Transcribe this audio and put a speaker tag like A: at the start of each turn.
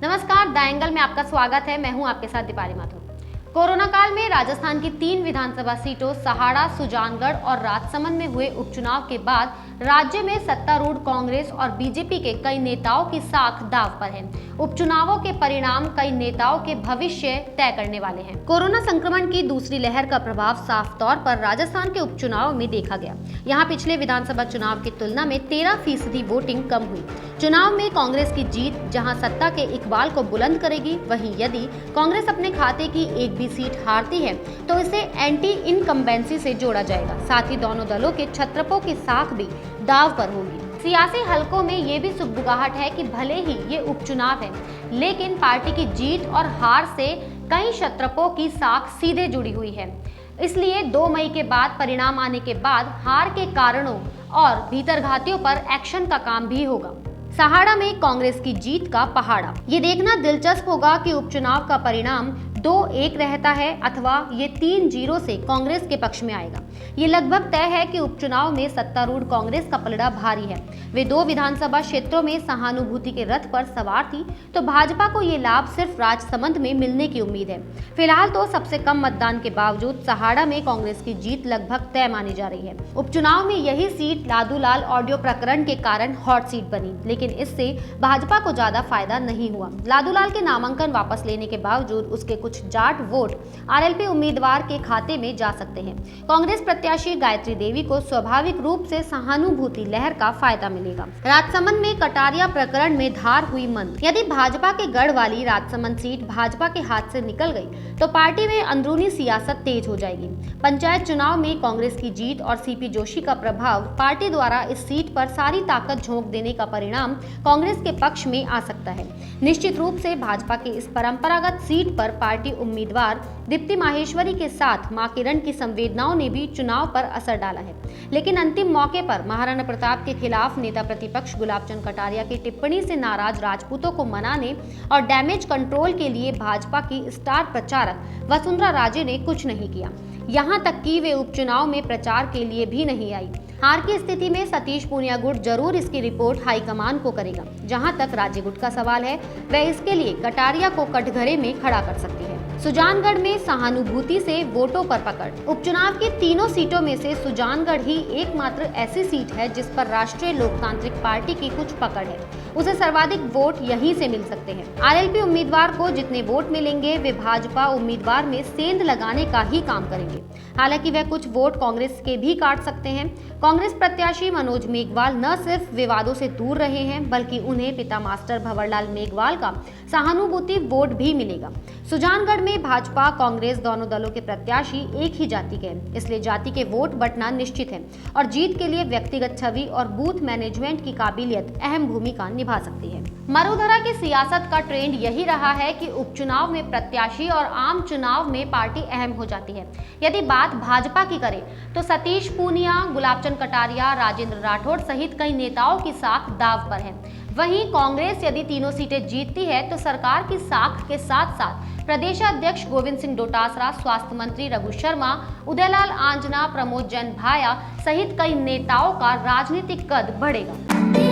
A: नमस्कार, the angle में आपका स्वागत है। मैं हूं आपके साथ दीपाली माथुर। कोरोना काल में राजस्थान की 3 विधानसभा सीटों सहाड़ा, सुजानगढ़ और राजसमंद में हुए उपचुनाव के बाद राज्य में सत्तारूढ़ कांग्रेस और बीजेपी के कई नेताओं की साख दांव पर है। उपचुनावों के परिणाम कई नेताओं के भविष्य तय करने वाले हैं। कोरोना संक्रमण की दूसरी लहर का प्रभाव साफ तौर पर राजस्थान के उपचुनाव में देखा गया। यहाँ पिछले विधानसभा चुनाव की तुलना में 13% वोटिंग कम हुई। चुनाव में कांग्रेस की जीत जहां सत्ता के इकबाल को बुलंद करेगी, वहीं यदि कांग्रेस अपने खाते की एक भी सीट हारती है तो इसे एंटी इनकम्बेंसी से जोड़ा जाएगा। साथ ही दोनों दलों के छत्रपों की साख भी दांव पर होगी। सियासी हलकों में ये भी सुगबुगाहट है कि भले ही ये उपचुनाव है, लेकिन पार्टी की जीत और हार से कई छत्रपों की साख सीधे जुड़ी हुई है। इसलिए 2 मई के बाद परिणाम आने के बाद हार के कारणों और भीतरघातियों पर एक्शन का काम भी होगा। सहाड़ा में कांग्रेस की जीत का पहाड़ा। ये देखना दिलचस्प होगा कि उपचुनाव का परिणाम 2-1 रहता है अथवा ये 3-0 से कांग्रेस के पक्ष में आएगा। ये लगभग तय है कि उपचुनाव में सत्तारूढ़ कांग्रेस का पलड़ा भारी है। वे 2 विधानसभा क्षेत्रों में सहानुभूति के रथ पर सवार थी, तो भाजपा को ये लाभ सिर्फ राजसमंद में मिलने की उम्मीद है। फिलहाल तो सबसे कम मतदान के बावजूद सहाड़ा में कांग्रेस की जीत लगभग तय मानी जा रही है। उपचुनाव में यही सीट लादूलाल ऑडियो प्रकरण के कारण हॉट सीट बनी, लेकिन इससे भाजपा को ज्यादा फायदा नहीं हुआ। लादूलाल के नामांकन वापस लेने के बावजूद उसके कुछ जाट वोट आरएलपी उम्मीदवार के खाते में जा सकते हैं। कांग्रेस प्रत्याशी गायत्री देवी को स्वाभाविक रूप से सहानुभूति लहर का फायदा मिलेगा। राजसमंद में कटारिया प्रकरण में धार हुई मंद। यदि भाजपा के गढ़ वाली राजसमंद सीट भाजपा के हाथ से निकल गई तो पार्टी में अंदरूनी सियासत तेज हो जाएगी। पंचायत चुनाव में कांग्रेस की जीत और सीपी जोशी का प्रभाव पार्टी द्वारा इस सीट पर सारी ताकत झोंक देने का परिणाम कांग्रेस के पक्ष में आ सकता है। निश्चित रूप से भाजपा की इस परंपरागत सीट पर पार्टी उम्मीदवार दीप्ति माहेश्वरी के साथ मां किरण की संवेदनाओं ने भी चुनाव पर असर डाला है। लेकिन अंतिम मौके पर महाराणा प्रताप के खिलाफ नेता प्रतिपक्ष गुलाबचंद कटारिया की टिप्पणी से नाराज राजपूतों को मनाने और डैमेज कंट्रोल के लिए भाजपा की स्टार प्रचारक वसुंधरा राजे ने कुछ नहीं किया। यहाँ तक कि वे उपचुनाव में प्रचार के लिए भी नहीं आई। हार की स्थिति में सतीश पूनिया गुट जरूर इसकी रिपोर्ट हाईकमान को करेगा। जहां तक राज्य गुट का सवाल है, वह इसके लिए कटारिया को कटघरे में खड़ा कर सकती है। सुजानगढ़ में सहानुभूति से वोटों पर पकड़। उपचुनाव की तीनों सीटों में से सुजानगढ़ ही एकमात्र ऐसी सीट है जिस पर राष्ट्रीय लोकतांत्रिक पार्टी की कुछ पकड़ है। उसे सर्वाधिक वोट यहीं से मिल सकते हैं। आरएलपी उम्मीदवार को जितने वोट मिलेंगे वे भाजपा उम्मीदवार में सेंध लगाने का ही काम करेंगे। हालांकि वह कुछ वोट कांग्रेस के भी काट सकते हैं। कांग्रेस प्रत्याशी मनोज मेघवाल न सिर्फ विवादों से दूर रहे हैं, बल्कि उन्हें पिता मास्टर भंवरलाल मेघवाल का सहानुभूति वोट भी मिलेगा। सुजानगढ़ में भाजपा कांग्रेस दोनों दलों के प्रत्याशी एक ही जाति के हैं, इसलिए जाति के वोट बंटना निश्चित है और जीत के लिए व्यक्तिगत छवि और बूथ मैनेजमेंट की काबिलियत अहम भूमिका निभा सकती है। मरुधरा की सियासत का ट्रेंड यही रहा है कि उपचुनाव में प्रत्याशी और आम चुनाव में पार्टी अहम हो जाती है। यदि बात भाजपा की करें तो सतीश पूनिया, गुलाबचंद कटारिया, राजेंद्र राठौड़ सहित कई नेताओं की साख दांव पर है। वहीं कांग्रेस यदि तीनों सीटें जीतती है तो सरकार की साख के साथ साथ प्रदेशाध्यक्ष गोविंद सिंह डोटासरा, स्वास्थ्य मंत्री रघु शर्मा, उदयलाल आंजना, प्रमोद जैन भाया सहित कई नेताओं का राजनीतिक कद बढ़ेगा।